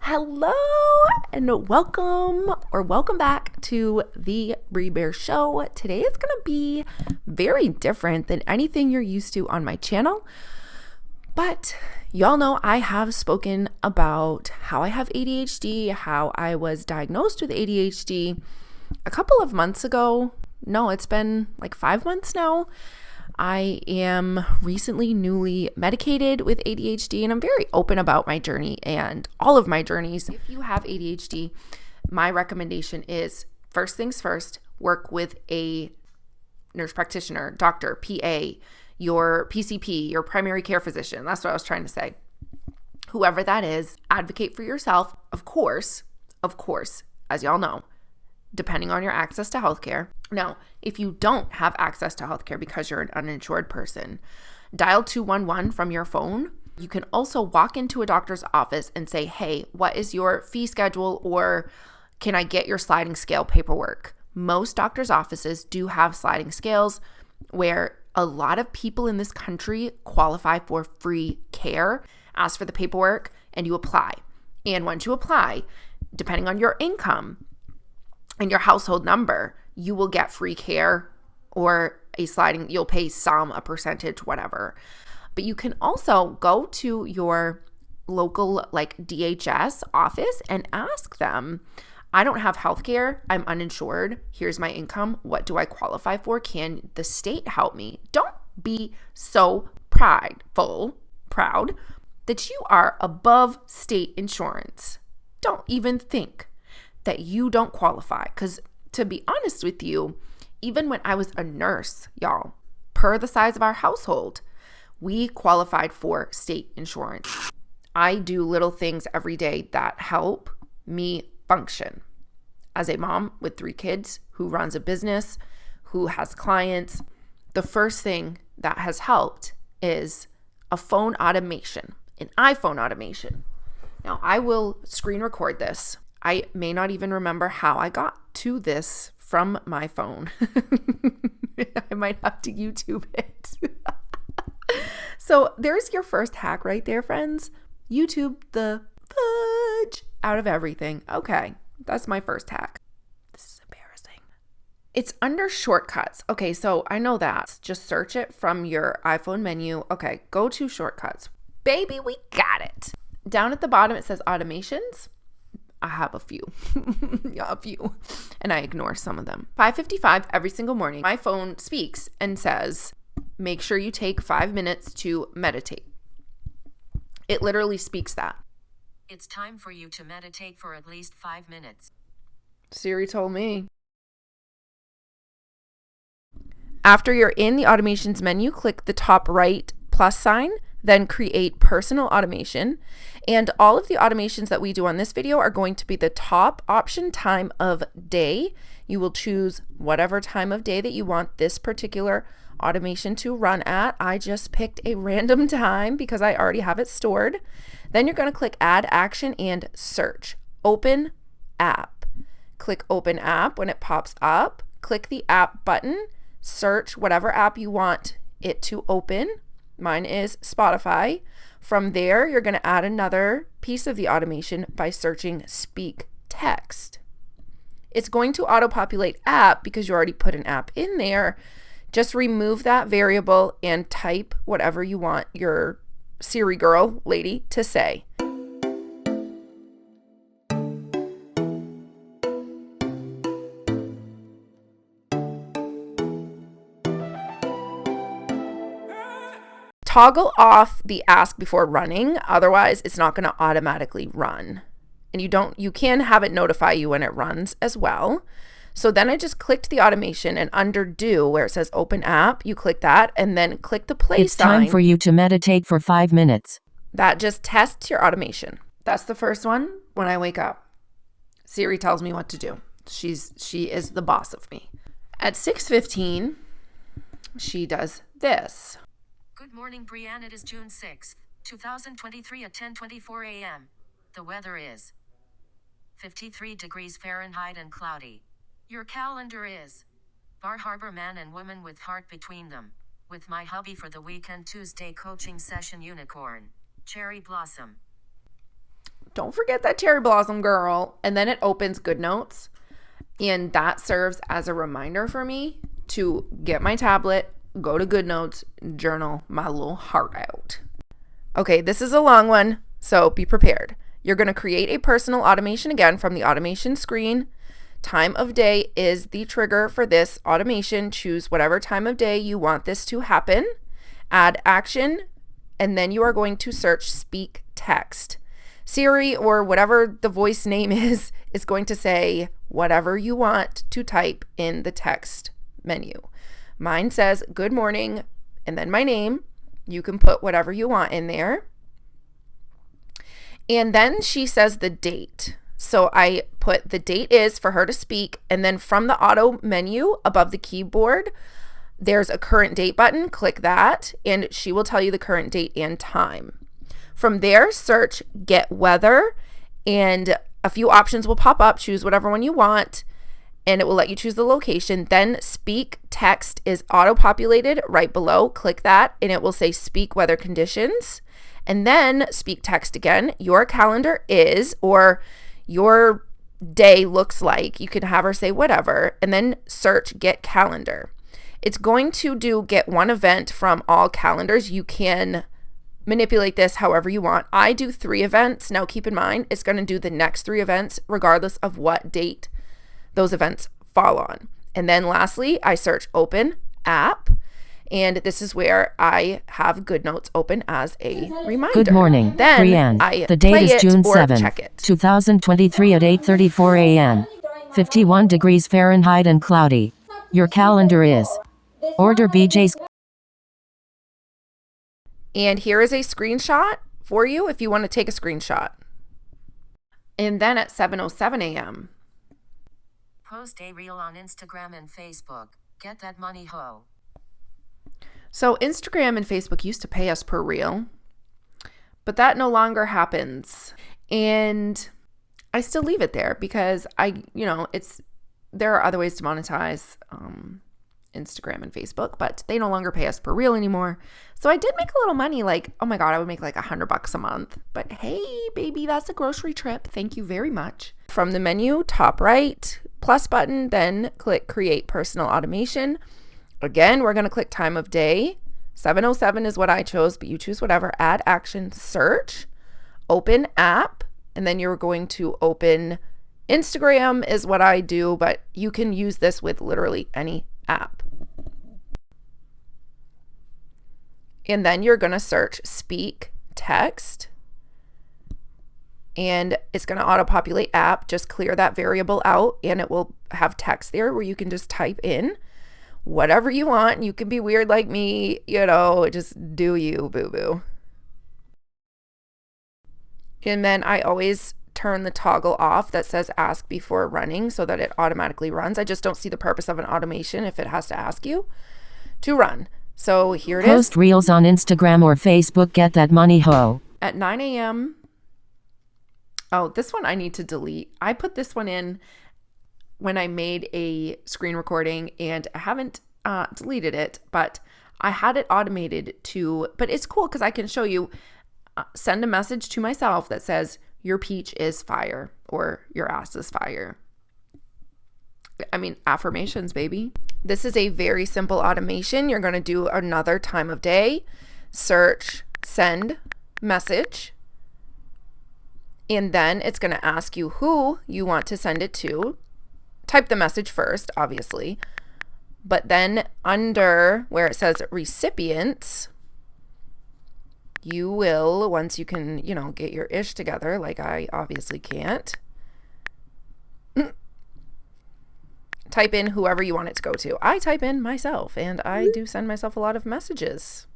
Hello and welcome back to the Bree Bear Show. Today is going to be very different than anything you're used to on my channel. But y'all know I have spoken about how I have ADHD, how I was diagnosed with ADHD a couple of months ago. No, it's been like 5 months now. I am recently newly medicated with ADHD, and I'm very open about my journey and all of my journeys. If you have ADHD, my recommendation is first things first, work with a nurse practitioner, doctor, PA, your PCP, your primary care physician. That's what I was trying to say. Whoever that is, advocate for yourself, of course, as y'all know, depending on your access to healthcare. Now, if you don't have access to healthcare because you're an uninsured person, dial 211 from your phone. You can also walk into a doctor's office and say, hey, what is your fee schedule, or can I get your sliding scale paperwork? Most doctor's offices do have sliding scales where a lot of people in this country qualify for free care. Ask for the paperwork and you apply. And once you apply, depending on your income and your household number, you will get free care or you'll pay a percentage, whatever. But you can also go to your local DHS office and ask them, I don't have healthcare, I'm uninsured, here's my income, what do I qualify for? Can the state help me? Don't be so proud that you are above state insurance. Don't even think that you don't qualify, because to be honest with you, even when I was a nurse, y'all, per the size of our household, we qualified for state insurance. I do little things every day that help me function as a mom with 3 kids who runs a business, who has clients. The first thing that has helped is a phone automation, an iPhone automation. Now, I will screen record this. I may not even remember how I got to this from my phone. I might have to YouTube it. So there's your first hack right there, friends. YouTube the fudge out of everything. Okay, that's my first hack. This is embarrassing. It's under shortcuts. Okay, so I know that. Just search it from your iPhone menu. Okay, go to shortcuts. Baby, we got it. Down at the bottom, it says automations. I have a few, and I ignore some of them. 5:55 every single morning, my phone speaks and says, make sure you take 5 minutes to meditate. It literally speaks that. It's time for you to meditate for at least 5 minutes. Siri told me. After you're in the automations menu, click the top right plus sign, then create personal automation. And all of the automations that we do on this video are going to be the top option time of day. You will choose whatever time of day that you want this particular automation to run at. I just picked a random time because I already have it stored. Then you're going to click add action and search. Open app. Click open app when it pops up. Click the app button. Search whatever app you want it to open. Mine is Spotify. From there, you're going to add another piece of the automation by searching speak text. It's going to auto-populate app because you already put an app in there. Just remove that variable and type whatever you want your Siri girl lady to say. Toggle off the ask before running, otherwise it's not going to automatically run. And you can have it notify you when it runs as well. So then I just clicked the automation, and under do where it says open app, you click that and then click the play sign. It's time for you to meditate for 5 minutes. That just tests your automation. That's the first one. When I wake up, Siri tells me what to do. She is the boss of me. At 6:15, she does this. Good morning, Brianne. It is June 6th, 2023 at 10:24 a.m. The weather is 53 degrees Fahrenheit and cloudy. Your calendar is Bar Harbor man and woman with heart between them. With my hubby for the weekend Tuesday coaching session unicorn. Cherry blossom. Don't forget that cherry blossom, girl. And then it opens GoodNotes. And that serves as a reminder for me to get my tablet, go to GoodNotes, journal my little heart out. Okay, this is a long one, so be prepared. You're going to create a personal automation again from the automation screen. Time of day is the trigger for this automation. Choose whatever time of day you want this to happen. Add action, and then you are going to search speak text. Siri or whatever the voice name is going to say whatever you want to type in the text menu. Mine says good morning and then my name. You can put whatever you want in there. And then she says the date. So I put the date is for her to speak, and then from the auto menu above the keyboard, there's a current date button. Click that and she will tell you the current date and time. From there, search get weather, and a few options will pop up. Choose whatever one you want, and it will let you choose the location. Then speak text is auto-populated right below. Click that, and it will say speak weather conditions. And then speak text again. Your calendar is, or your day looks like. You can have her say whatever, and then search get calendar. It's going to do get one event from all calendars. You can manipulate this however you want. I do 3 events. Now keep in mind, it's going to do the next 3 events regardless of what date those events fall on. And then lastly, I search open app, and this is where I have GoodNotes open as a reminder. Good morning, then Brianne. The date is June 7th, 2023 at 8:34 a.m. 51 degrees Fahrenheit and cloudy. Your calendar is order BJ's. And here is a screenshot for you if you want to take a screenshot. And then at 7:07 a.m. Post a reel on Instagram and Facebook. Get that money, ho. So Instagram and Facebook used to pay us per reel, but that no longer happens. And I still leave it there because there are other ways to monetize Instagram and Facebook, but they no longer pay us per reel anymore. So I did make a little money, like, oh my God, I would make like $100 a month. But hey, baby, that's a grocery trip. Thank you very much. From the menu, top right, plus button, then click create personal automation. Again, we're going to click time of day. 7:07 is what I chose, but you choose whatever. Add action, search, open app, and then you're going to open Instagram is what I do, but you can use this with literally any app. And then you're going to search speak text, and it's going to auto-populate app. Just clear that variable out, and it will have text there where you can just type in whatever you want. You can be weird like me, just do you, boo-boo. And then I always turn the toggle off that says ask before running so that it automatically runs. I just don't see the purpose of an automation if it has to ask you to run. So here it is. Post reels on Instagram or Facebook. Get that money, ho. At 9 a.m. Oh, this one I need to delete. I put this one in when I made a screen recording, and I haven't deleted it, but I had it automated but it's cool because I can show you, send a message to myself that says, your peach is fire, or your ass is fire. I mean, affirmations, baby. This is a very simple automation. You're going to do another time of day, search, send message, and then it's going to ask you who you want to send it to. Type the message first, obviously, but then under where it says recipients, you will, once you can, get your ish together, like I obviously can't, type in whoever you want it to go to. I type in myself, and I do send myself a lot of messages.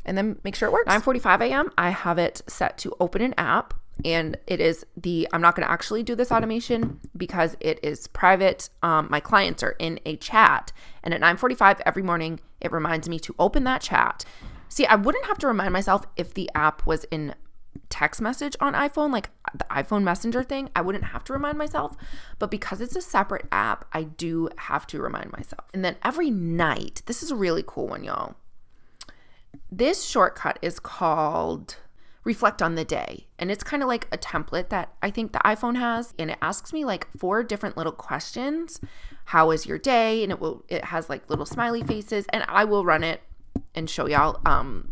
And then make sure it works. 9:45 a.m. I have it set to open an app, and it is I'm not going to actually do this automation because it is private. My clients are in a chat, and at 9:45 every morning, it reminds me to open that chat. See, I wouldn't have to remind myself if the app was in text message on iPhone, like the iPhone Messenger thing. I wouldn't have to remind myself, but because it's a separate app, I do have to remind myself. And then every night, this is a really cool one, y'all. This shortcut is called reflect on the day. And it's kind of like a template that I think the iPhone has, and it asks me like 4 different little questions. How is your day? And it has like little smiley faces, and I will run it and show y'all.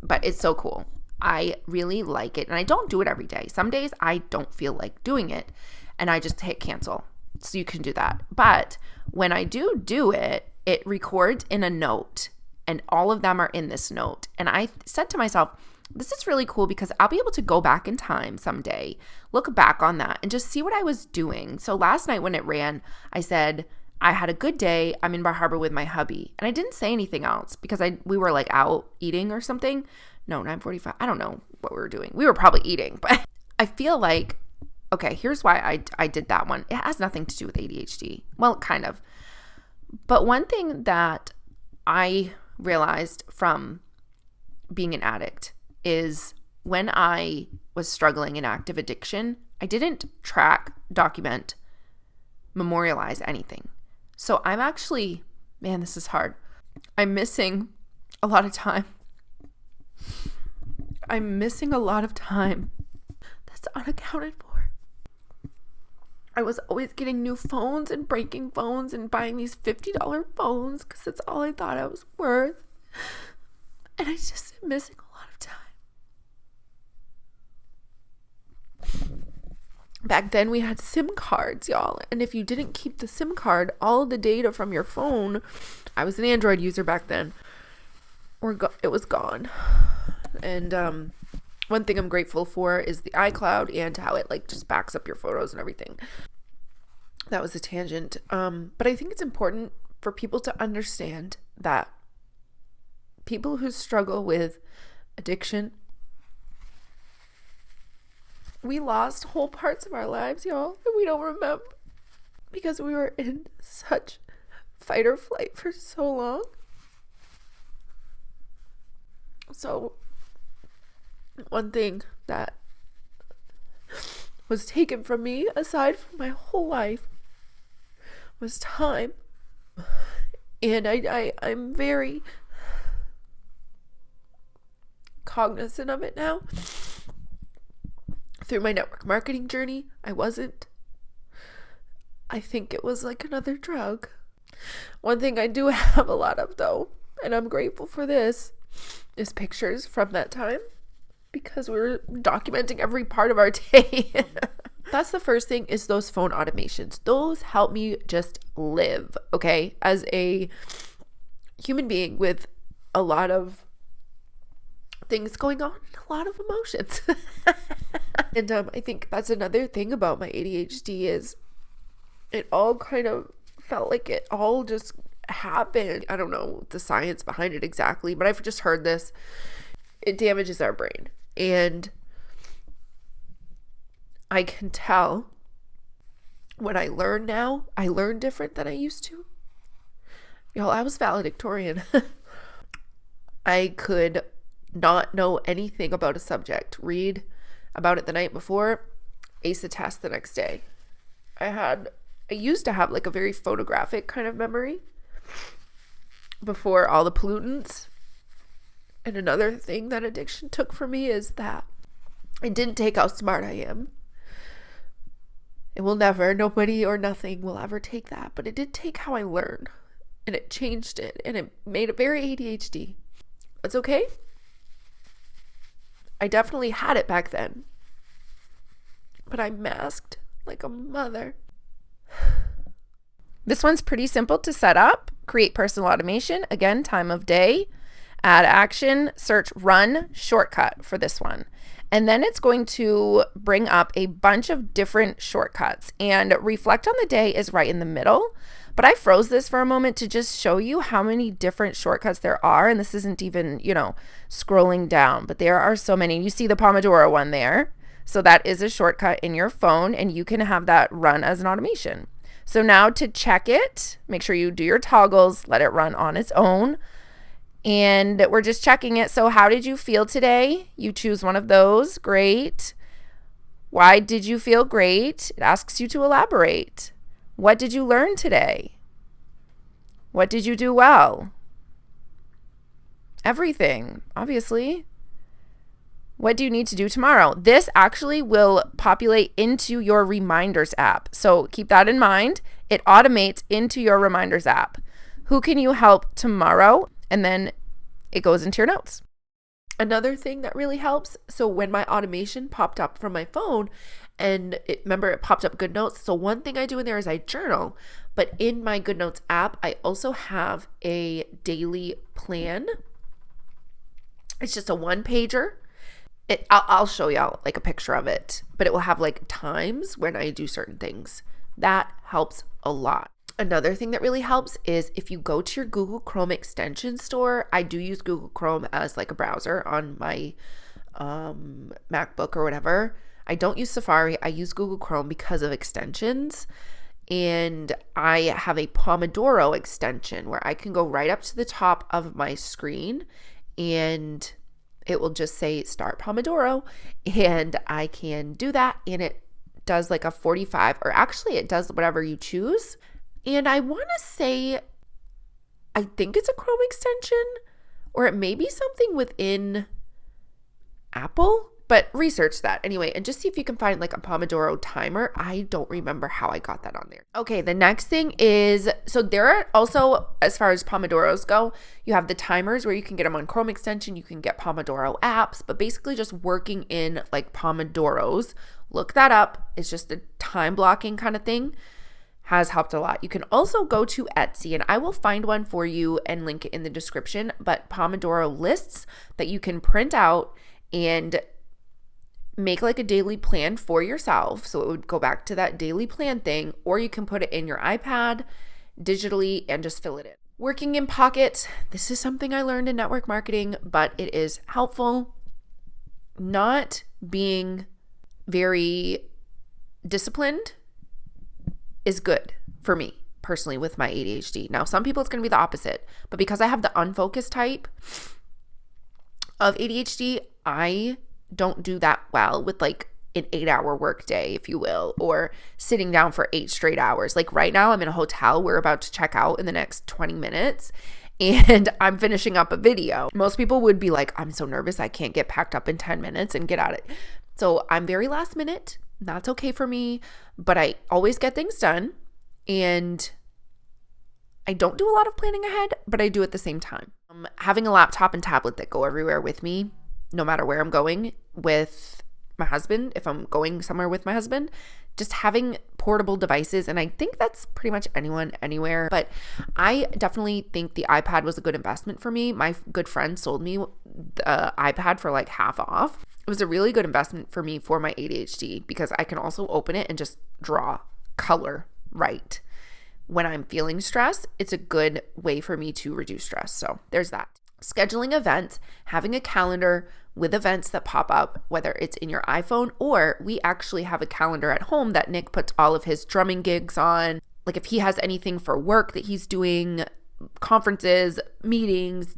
But it's so cool. I really like it, and I don't do it every day. Some days I don't feel like doing it, and I just hit cancel. So you can do that. But when I do it, it records in a note, and all of them are in this note. And I said to myself, this is really cool because I'll be able to go back in time someday, look back on that, and just see what I was doing. So last night when it ran, I said, I had a good day. I'm in Bar Harbor with my hubby. And I didn't say anything else because we were like out eating or something. No, 9:45. I don't know what we were doing. We were probably eating, but I feel like, okay, here's why I did that one. It has nothing to do with ADHD. Well, kind of. But one thing that I realized from being an addict is when I was struggling in active addiction, I didn't track, document, memorialize anything. So I'm actually, man, this is hard. I'm missing a lot of time. I'm missing a lot of time that's unaccounted for. I was always getting new phones and breaking phones and buying these $50 phones because that's all I thought I was worth. And I just am missing a lot of time. Back then we had SIM cards, y'all. And if you didn't keep the SIM card, all of the data from your phone, I was an Android user back then, it was gone. And one thing I'm grateful for is the iCloud and how it like just backs up your photos and everything. That was a tangent. But I think it's important for people to understand that people who struggle with addiction, we lost whole parts of our lives, y'all, and we don't remember because we were in such fight or flight for so long. So one thing that was taken from me, aside from my whole life, was time. And I'm very cognizant of it now. Through my network marketing journey, I wasn't. I think it was like another drug. One thing I do have a lot of, though, and I'm grateful for this, is pictures from that time because we were documenting every part of our day. That's the first thing, is those phone automations. Those help me just live, okay? As a human being with a lot of things going on, a lot of emotions. And I think that's another thing about my ADHD is it all kind of felt like it all just happened. I don't know the science behind it exactly, but I've just heard this. It damages our brain. And I can tell when I learn now, I learn different than I used to. Y'all, I was valedictorian. I could not know anything about a subject, read about it the night before, ace a test the next day. I used to have like a very photographic kind of memory before all the pollutants. And another thing that addiction took from me is that it didn't take how smart I am. It will never, nobody or nothing will ever take that. But it did take how I learn. And it changed it. And it made it very ADHD. It's okay. I definitely had it back then. But I masked like a mother. This one's pretty simple to set up. Create personal automation. Again, time of day. Add action. Search run shortcut for this one. And then it's going to bring up a bunch of different shortcuts. And reflect on the day is right in the middle. But I froze this for a moment to just show you how many different shortcuts there are. And this isn't even, scrolling down, but there are so many. You see the Pomodoro one there. So that is a shortcut in your phone, and you can have that run as an automation. So now to check it, make sure you do your toggles, let it run on its own. And we're just checking it. So how did you feel today? You choose one of those. Great. Why did you feel great? It asks you to elaborate. What did you learn today? What did you do well? Everything, obviously. What do you need to do tomorrow? This actually will populate into your reminders app. So keep that in mind. It automates into your reminders app. Who can you help tomorrow? And then it goes into your notes. Another thing that really helps, so when my automation popped up from my phone, and remember it popped up GoodNotes. So one thing I do in there is I journal, but in my GoodNotes app, I also have a daily plan. It's just a one-pager. I'll show y'all like a picture of it, but it will have like times when I do certain things. That helps a lot. Another thing that really helps is if you go to your Google Chrome extension store. I do use Google Chrome as like a browser on my MacBook or whatever. I don't use Safari. I use Google Chrome because of extensions. And I have a Pomodoro extension where I can go right up to the top of my screen and it will just say start Pomodoro, and I can do that, and it does like a 45, or actually it does whatever you choose. And I want to say, I think it's a Chrome extension, or it may be something within Apple, but research that anyway, and just see if you can find like a Pomodoro timer. I don't remember how I got that on there. Okay, the next thing is, so there are also, as far as Pomodoros go, you have the timers where you can get them on Chrome extension, you can get Pomodoro apps, but basically just working in like Pomodoros. Look that up. It's just a time blocking kind of thing. Has helped a lot. You can also go to Etsy, and I will find one for you and link it in the description, but Pomodoro lists that you can print out and make like a daily plan for yourself. So it would go back to that daily plan thing, or you can put it in your iPad digitally and just fill it in. Working in pockets. This is something I learned in network marketing, but it is helpful. Not being very disciplined is good for me personally with my ADHD. Now, some people it's going to be the opposite, but because I have the unfocused type of ADHD, I don't do that well with like an 8-hour work day, if you will, or sitting down for 8 straight hours. Like right now I'm in a hotel. We're about to check out in the next 20 minutes and I'm finishing up a video. Most people would be like, I'm so nervous. I can't get packed up in 10 minutes and get at it. So I'm very last minute. That's okay for me, but I always get things done, and I don't do a lot of planning ahead, but I do at the same time. Having a laptop and tablet that go everywhere with me, no matter where I'm going with my husband, if I'm going somewhere with my husband, just having portable devices. And I think that's pretty much anyone, anywhere. But I definitely think the iPad was a good investment for me. My good friend sold me the iPad for like half off. It was a really good investment for me for my ADHD because I can also open it and just draw color right. When I'm feeling stress, it's a good way for me to reduce stress. So there's that. Scheduling events, having a calendar with events that pop up, whether it's in your iPhone, or we actually have a calendar at home that Nick puts all of his drumming gigs on. Like if he has anything for work that he's doing, conferences, meetings,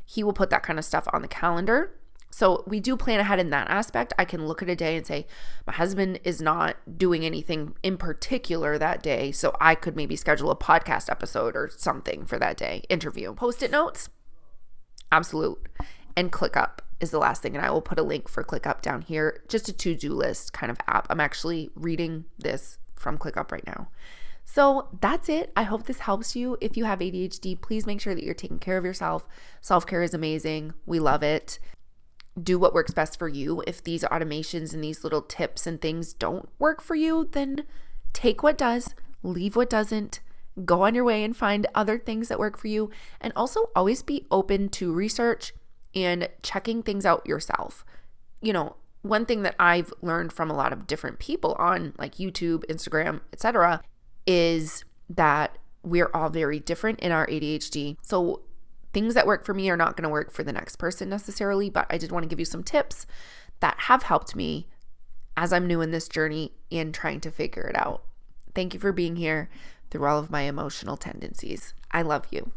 he will put that kind of stuff on the calendar. So we do plan ahead in that aspect. I can look at a day and say, my husband is not doing anything in particular that day, so I could maybe schedule a podcast episode or something for that day. Interview. Post-it notes. Absolute. And ClickUp is the last thing. And I will put a link for ClickUp down here. Just a to-do list kind of app. I'm actually reading this from ClickUp right now. So that's it. I hope this helps you. If you have ADHD, please make sure that you're taking care of yourself. Self-care is amazing. We love it. Do what works best for you. If these automations and these little tips and things don't work for you, then take what does, leave what doesn't. Go on your way and find other things that work for you. And also always be open to research and checking things out yourself. You know, one thing that I've learned from a lot of different people on like YouTube, Instagram, etc., is that we're all very different in our ADHD. So things that work for me are not going to work for the next person necessarily, but I did want to give you some tips that have helped me as I'm new in this journey and trying to figure it out. Thank you for being here through all of my emotional tendencies. I love you.